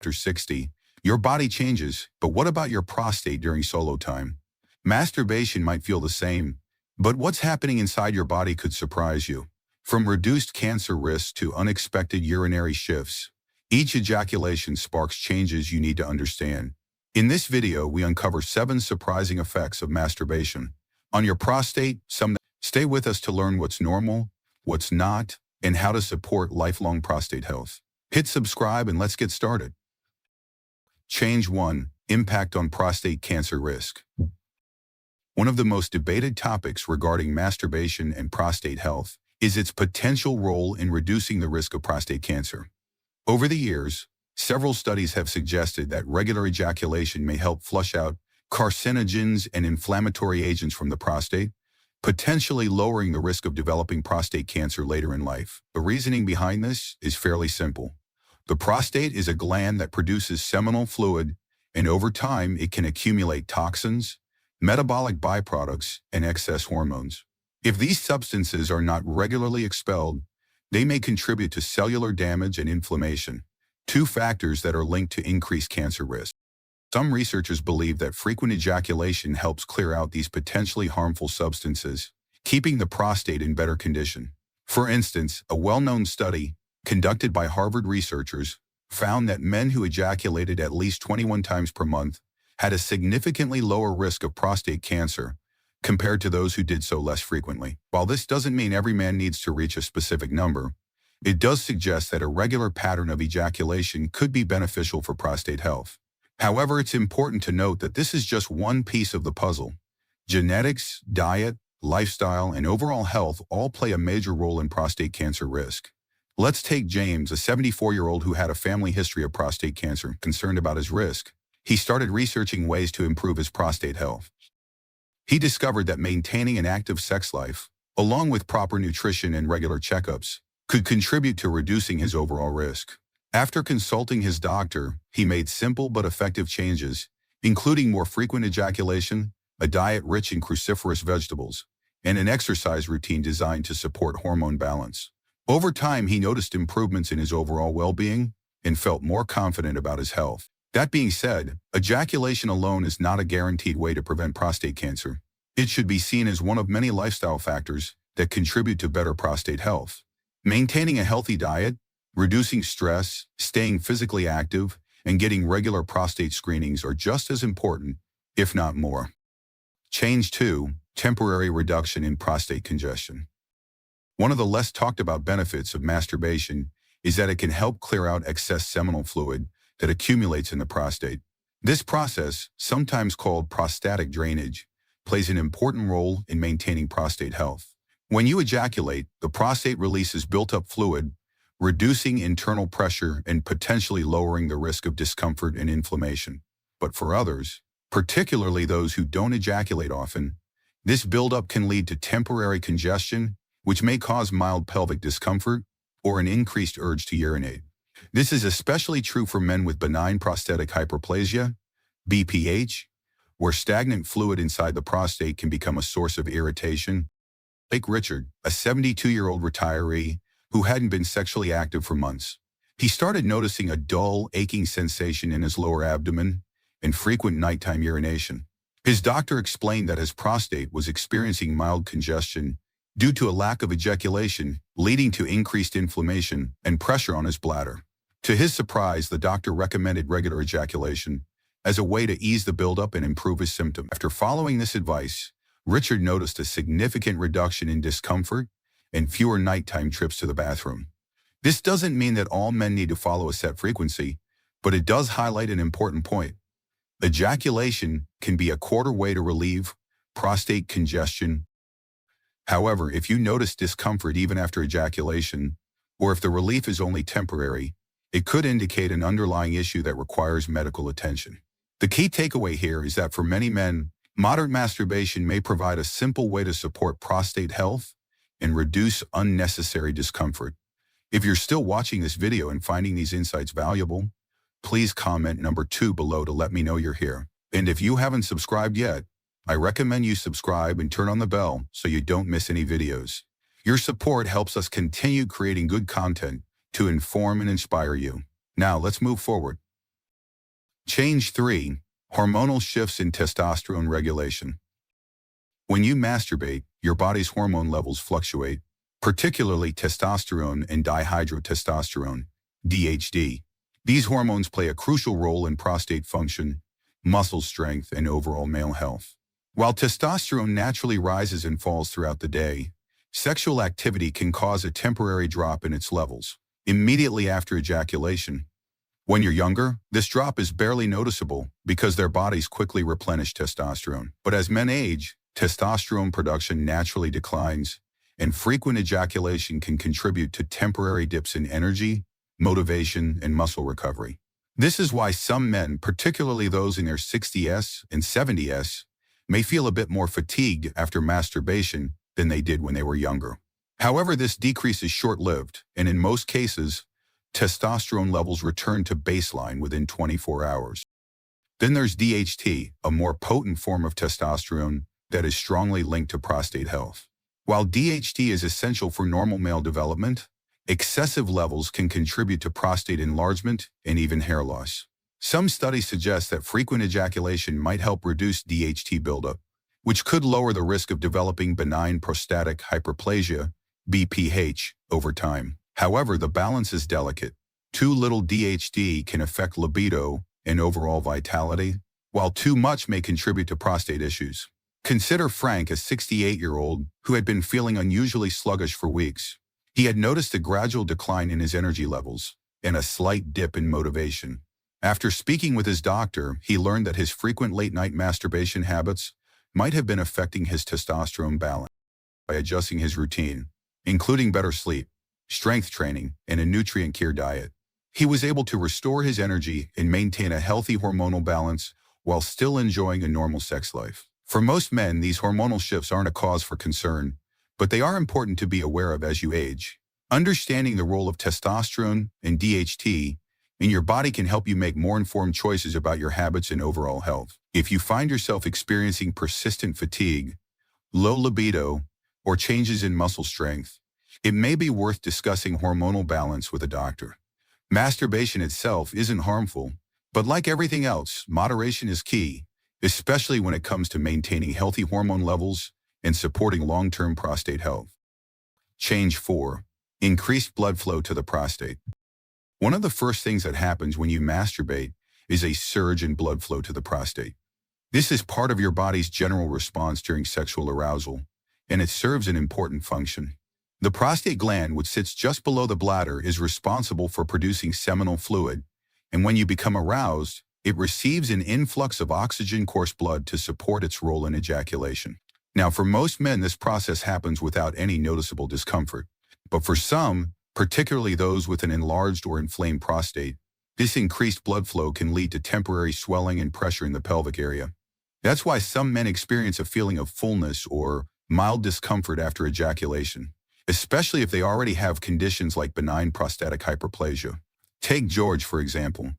After 60, your body changes, but what about your prostate during solo time? Masturbation might feel the same, but what's happening inside your body could surprise you. From reduced cancer risk to unexpected urinary shifts, each ejaculation sparks changes you need to understand. In this video, we uncover 7 surprising effects of masturbation on your prostate. Stay with us to learn what's normal, what's not, and how to support lifelong prostate health. Hit subscribe and let's get started. Change 1. Impact on prostate cancer risk. One of the most debated topics regarding masturbation and prostate health is its potential role in reducing the risk of prostate cancer. Over the years, several studies have suggested that regular ejaculation may help flush out carcinogens and inflammatory agents from the prostate, potentially lowering the risk of developing prostate cancer later in life. The reasoning behind this is fairly simple. The prostate is a gland that produces seminal fluid, and over time it can accumulate toxins, metabolic byproducts, and excess hormones. If these substances are not regularly expelled, they may contribute to cellular damage and inflammation, 2 factors that are linked to increased cancer risk. Some researchers believe that frequent ejaculation helps clear out these potentially harmful substances, keeping the prostate in better condition. For instance, a well-known study conducted by Harvard researchers found that men who ejaculated at least 21 times per month had a significantly lower risk of prostate cancer compared to those who did so less frequently. While this doesn't mean every man needs to reach a specific number, it does suggest that a regular pattern of ejaculation could be beneficial for prostate health. However, it's important to note that this is just one piece of the puzzle. Genetics, diet, lifestyle, and overall health all play a major role in prostate cancer risk. Let's take James, a 74-year-old who had a family history of prostate cancer. Concerned about his risk, he started researching ways to improve his prostate health. He discovered that maintaining an active sex life, along with proper nutrition and regular checkups, could contribute to reducing his overall risk. After consulting his doctor, he made simple but effective changes, including more frequent ejaculation, a diet rich in cruciferous vegetables, and an exercise routine designed to support hormone balance. Over time, he noticed improvements in his overall well-being and felt more confident about his health. That being said, ejaculation alone is not a guaranteed way to prevent prostate cancer. It should be seen as one of many lifestyle factors that contribute to better prostate health. Maintaining a healthy diet, reducing stress, staying physically active, and getting regular prostate screenings are just as important, if not more. Change 2. Temporary reduction in prostate congestion. One of the less talked about benefits of masturbation is that it can help clear out excess seminal fluid that accumulates in the prostate. This process, sometimes called prostatic drainage, plays an important role in maintaining prostate health. When you ejaculate, the prostate releases built-up fluid, reducing internal pressure and potentially lowering the risk of discomfort and inflammation. But for others, particularly those who don't ejaculate often, this buildup can lead to temporary congestion, which may cause mild pelvic discomfort or an increased urge to urinate. This is especially true for men with benign prostatic hyperplasia, BPH, where stagnant fluid inside the prostate can become a source of irritation. Like Richard, a 72-year-old retiree who hadn't been sexually active for months. He started noticing a dull, aching sensation in his lower abdomen and frequent nighttime urination. His doctor explained that his prostate was experiencing mild congestion due to a lack of ejaculation, leading to increased inflammation and pressure on his bladder. To his surprise, the doctor recommended regular ejaculation as a way to ease the buildup and improve his symptoms. After following this advice, Richard noticed a significant reduction in discomfort and fewer nighttime trips to the bathroom. This doesn't mean that all men need to follow a set frequency, but it does highlight an important point. Ejaculation can be a quarter way to relieve prostate congestion. However, if you notice discomfort even after ejaculation, or if the relief is only temporary, it could indicate an underlying issue that requires medical attention. The key takeaway here is that for many men, moderate masturbation may provide a simple way to support prostate health and reduce unnecessary discomfort. If you're still watching this video and finding these insights valuable, please comment number 2 below to let me know you're here. And if you haven't subscribed yet, I recommend you subscribe and turn on the bell so you don't miss any videos. Your support helps us continue creating good content to inform and inspire you. Now let's move forward. Change 3. Hormonal shifts in testosterone regulation. When you masturbate, your body's hormone levels fluctuate, particularly testosterone and dihydrotestosterone, DHT. These hormones play a crucial role in prostate function, muscle strength, and overall male health. While testosterone naturally rises and falls throughout the day, sexual activity can cause a temporary drop in its levels immediately after ejaculation. When you're younger, this drop is barely noticeable because their bodies quickly replenish testosterone. But as men age, testosterone production naturally declines, and frequent ejaculation can contribute to temporary dips in energy, motivation, and muscle recovery. This is why some men, particularly those in their 60s and 70s, may feel a bit more fatigued after masturbation than they did when they were younger. However, this decrease is short-lived, and in most cases, testosterone levels return to baseline within 24 hours. Then there's DHT, a more potent form of testosterone that is strongly linked to prostate health. While DHT is essential for normal male development, excessive levels can contribute to prostate enlargement and even hair loss. Some studies suggest that frequent ejaculation might help reduce DHT buildup, which could lower the risk of developing benign prostatic hyperplasia, BPH, over time. However, the balance is delicate. Too little DHT can affect libido and overall vitality, while too much may contribute to prostate issues. Consider Frank, a 68-year-old who had been feeling unusually sluggish for weeks. He had noticed a gradual decline in his energy levels and a slight dip in motivation. After speaking with his doctor, he learned that his frequent late-night masturbation habits might have been affecting his testosterone balance. By adjusting his routine, including better sleep, strength training, and a nutrient-rich diet, he was able to restore his energy and maintain a healthy hormonal balance while still enjoying a normal sex life. For most men, these hormonal shifts aren't a cause for concern, but they are important to be aware of as you age. Understanding the role of testosterone and DHT in your body can help you make more informed choices about your habits and overall health. If you find yourself experiencing persistent fatigue, low libido, or changes in muscle strength, it may be worth discussing hormonal balance with a doctor. Masturbation itself isn't harmful, but like everything else, moderation is key, especially when it comes to maintaining healthy hormone levels and supporting long-term prostate health. Change 4. Increased blood flow to the prostate. One of the first things that happens when you masturbate is a surge in blood flow to the prostate. This is part of your body's general response during sexual arousal, and it serves an important function. The prostate gland, which sits just below the bladder, is responsible for producing seminal fluid, and when you become aroused, it receives an influx of oxygen-coarse blood to support its role in ejaculation. Now, for most men, this process happens without any noticeable discomfort, but for some, particularly those with an enlarged or inflamed prostate, this increased blood flow can lead to temporary swelling and pressure in the pelvic area. That's why some men experience a feeling of fullness or mild discomfort after ejaculation, especially if they already have conditions like benign prostatic hyperplasia. Take George, for example.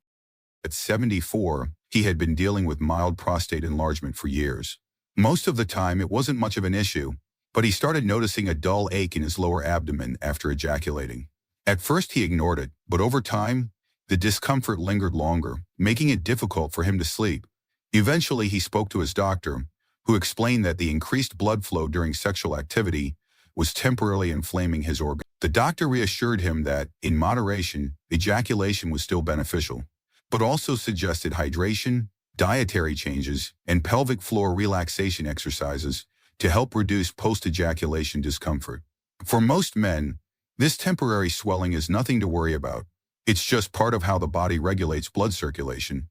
At 74, he had been dealing with mild prostate enlargement for years. Most of the time, it wasn't much of an issue, but he started noticing a dull ache in his lower abdomen after ejaculating. At first, he ignored it, but over time, the discomfort lingered longer, making it difficult for him to sleep. Eventually, he spoke to his doctor, who explained that the increased blood flow during sexual activity was temporarily inflaming his organ. The doctor reassured him that, in moderation, ejaculation was still beneficial, but also suggested hydration, dietary changes, and pelvic floor relaxation exercises to help reduce post-ejaculation discomfort. For most men, this temporary swelling is nothing to worry about. It's just part of how the body regulates blood circulation.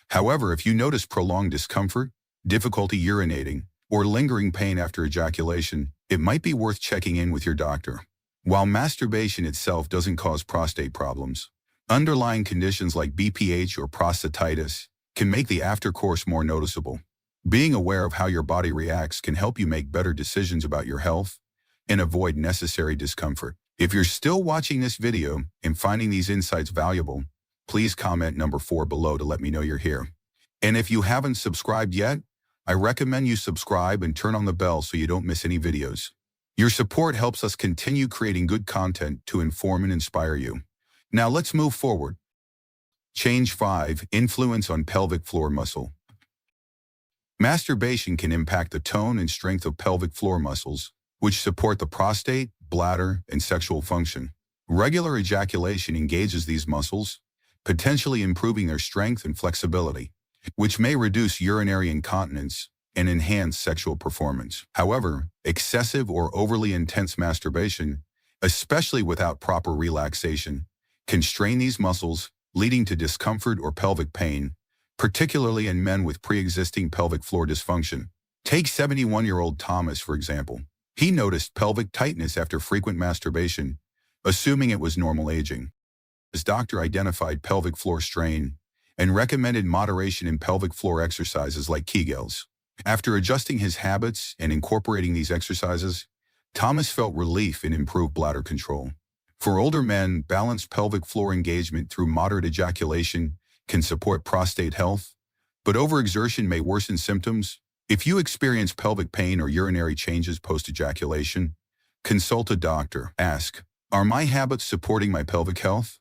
However, if you notice prolonged discomfort, difficulty urinating, or lingering pain after ejaculation, it might be worth checking in with your doctor. While masturbation itself doesn't cause prostate problems, underlying conditions like BPH or prostatitis can make the aftercourse more noticeable. Being aware of how your body reacts can help you make better decisions about your health and avoid necessary discomfort. If you're still watching this video and finding these insights valuable, please comment number 4 below to let me know you're here. And if you haven't subscribed yet, I recommend you subscribe and turn on the bell so you don't miss any videos. Your support helps us continue creating good content to inform and inspire you. Now let's move forward. Change 5. Influence on pelvic floor muscle. Masturbation can impact the tone and strength of pelvic floor muscles, which support the prostate, bladder, and sexual function. Regular ejaculation engages these muscles, potentially improving their strength and flexibility, which may reduce urinary incontinence and enhance sexual performance. However, excessive or overly intense masturbation, especially without proper relaxation, can strain these muscles, leading to discomfort or pelvic pain, particularly in men with pre-existing pelvic floor dysfunction. Take 71-year-old Thomas, for example. He noticed pelvic tightness after frequent masturbation, assuming it was normal aging. His doctor identified pelvic floor strain and recommended moderation in pelvic floor exercises like Kegels. After adjusting his habits and incorporating these exercises, Thomas felt relief and improved bladder control. For older men, balanced pelvic floor engagement through moderate ejaculation can support prostate health, but overexertion may worsen symptoms. If you experience pelvic pain or urinary changes post-ejaculation, consult a doctor. Ask, are my habits supporting my pelvic health?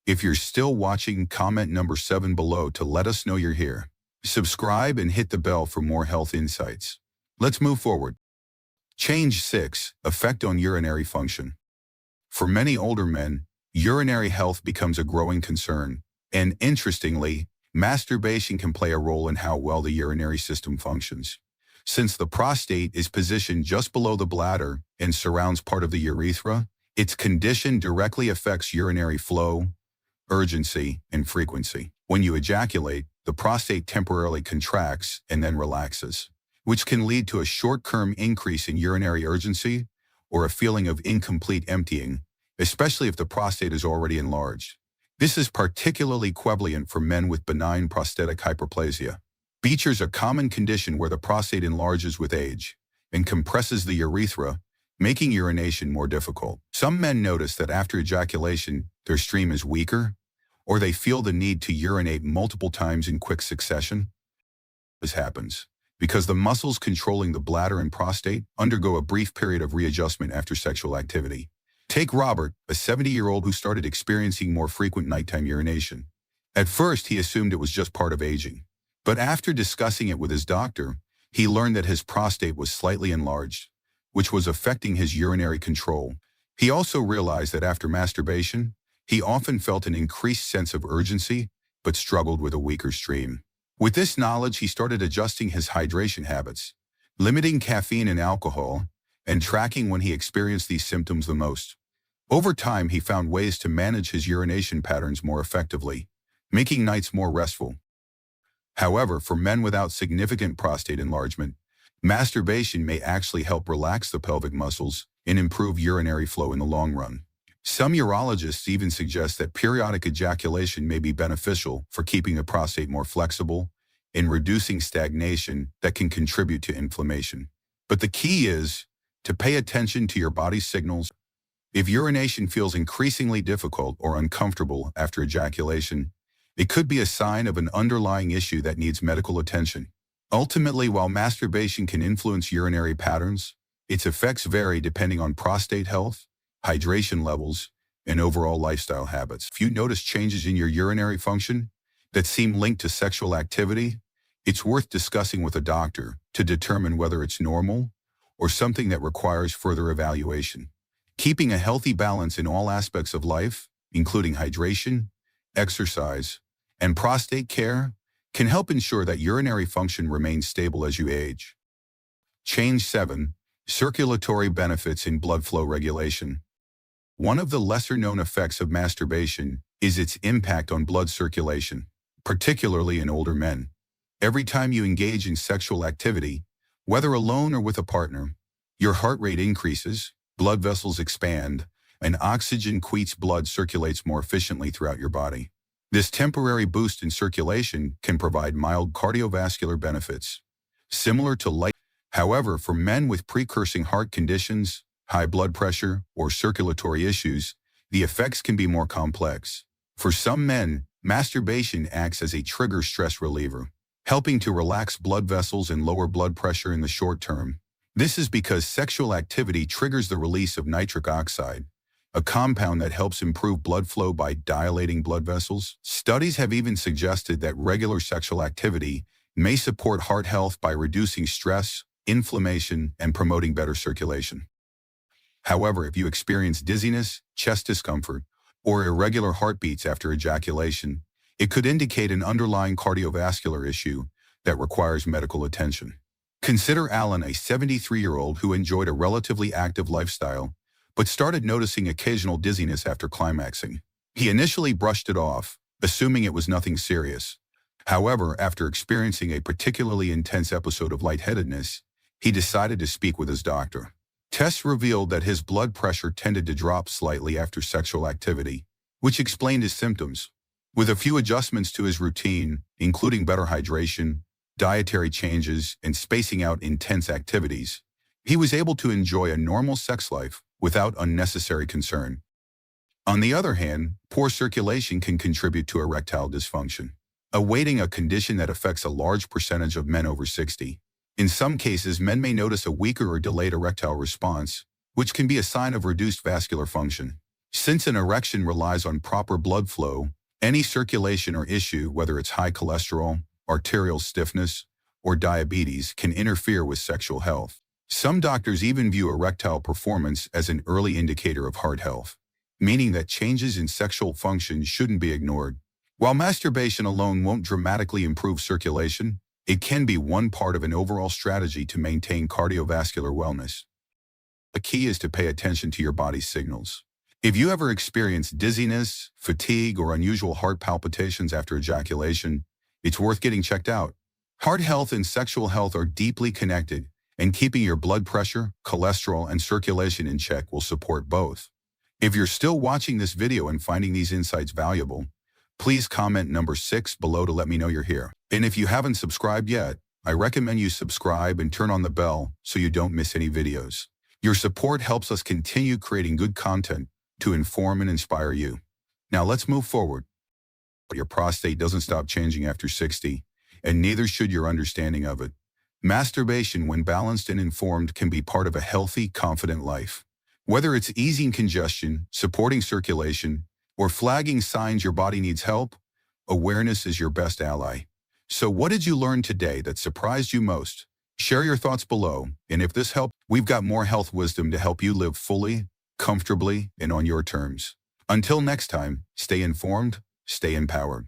If you're still watching, comment number 7 below to let us know you're here. Subscribe and hit the bell for more health insights. Let's move forward. Change 6. Effect on urinary function. For many older men, urinary health becomes a growing concern, and interestingly, masturbation can play a role in how well the urinary system functions. Since the prostate is positioned just below the bladder and surrounds part of the urethra, its condition directly affects urinary flow, urgency, and frequency. When you ejaculate, the prostate temporarily contracts and then relaxes, which can lead to a short-term increase in urinary urgency or a feeling of incomplete emptying, especially if the prostate is already enlarged. This is particularly prevalent for men with benign prostatic hyperplasia. Beecher is a common condition where the prostate enlarges with age and compresses the urethra, making urination more difficult. Some men notice that after ejaculation, their stream is weaker, or they feel the need to urinate multiple times in quick succession. This happens because the muscles controlling the bladder and prostate undergo a brief period of readjustment after sexual activity. Take Robert, a 70-year-old who started experiencing more frequent nighttime urination. At first, he assumed it was just part of aging. But after discussing it with his doctor, he learned that his prostate was slightly enlarged, which was affecting his urinary control. He also realized that after masturbation, he often felt an increased sense of urgency, but struggled with a weaker stream. With this knowledge, he started adjusting his hydration habits, limiting caffeine and alcohol, and tracking when he experienced these symptoms the most. Over time, he found ways to manage his urination patterns more effectively, making nights more restful. However, for men without significant prostate enlargement, masturbation may actually help relax the pelvic muscles and improve urinary flow in the long run. Some urologists even suggest that periodic ejaculation may be beneficial for keeping the prostate more flexible and reducing stagnation that can contribute to inflammation. But the key is to pay attention to your body's signals. If urination feels increasingly difficult or uncomfortable after ejaculation, it could be a sign of an underlying issue that needs medical attention. Ultimately, while masturbation can influence urinary patterns, its effects vary depending on prostate health, hydration levels, and overall lifestyle habits. If you notice changes in your urinary function that seem linked to sexual activity, it's worth discussing with a doctor to determine whether it's normal or something that requires further evaluation. Keeping a healthy balance in all aspects of life, including hydration, exercise, and prostate care, can help ensure that urinary function remains stable as you age. Change 7. Circulatory benefits in blood flow regulation. One of the lesser-known effects of masturbation is its impact on blood circulation, particularly in older men. Every time you engage in sexual activity, whether alone or with a partner, your heart rate increases, blood vessels expand, and oxygen-rich blood circulates more efficiently throughout your body. This temporary boost in circulation can provide mild cardiovascular benefits, similar to light. However, for men with precursing heart conditions, high blood pressure, or circulatory issues, the effects can be more complex. For some men, masturbation acts as a trigger stress reliever, helping to relax blood vessels and lower blood pressure in the short term. This is because sexual activity triggers the release of nitric oxide, a compound that helps improve blood flow by dilating blood vessels. Studies have even suggested that regular sexual activity may support heart health by reducing stress, inflammation, and promoting better circulation. However, if you experience dizziness, chest discomfort, or irregular heartbeats after ejaculation, it could indicate an underlying cardiovascular issue that requires medical attention. Consider Alan, a 73-year-old who enjoyed a relatively active lifestyle, but started noticing occasional dizziness after climaxing. He initially brushed it off, assuming it was nothing serious. However, after experiencing a particularly intense episode of lightheadedness, he decided to speak with his doctor. Tests revealed that his blood pressure tended to drop slightly after sexual activity, which explained his symptoms. With a few adjustments to his routine, including better hydration, dietary changes, and spacing out intense activities, he was able to enjoy a normal sex life without unnecessary concern. On the other hand, poor circulation can contribute to erectile dysfunction, awaiting a condition that affects a large percentage of men over 60. In some cases, men may notice a weaker or delayed erectile response, which can be a sign of reduced vascular function. Since an erection relies on proper blood flow, any circulation or issue, whether it's high cholesterol, arterial stiffness, or diabetes, can interfere with sexual health. Some doctors even view erectile performance as an early indicator of heart health, meaning that changes in sexual function shouldn't be ignored. While masturbation alone won't dramatically improve circulation, it can be one part of an overall strategy to maintain cardiovascular wellness. The key is to pay attention to your body's signals. If you ever experience dizziness, fatigue, or unusual heart palpitations after ejaculation, it's worth getting checked out. Heart health and sexual health are deeply connected, and keeping your blood pressure, cholesterol, and circulation in check will support both. If you're still watching this video and finding these insights valuable, please comment number 6 below to let me know you're here. And if you haven't subscribed yet, I recommend you subscribe and turn on the bell so you don't miss any videos. Your support helps us continue creating good content to inform and inspire you. Now let's move forward. Your prostate doesn't stop changing after 60, and neither should your understanding of it. Masturbation, when balanced and informed, can be part of a healthy, confident life. Whether it's easing congestion, supporting circulation, or flagging signs your body needs help, awareness is your best ally. So what did you learn today that surprised you most? Share your thoughts below, and if this helped, we've got more health wisdom to help you live fully, comfortably, and on your terms. Until next time, stay informed, stay empowered.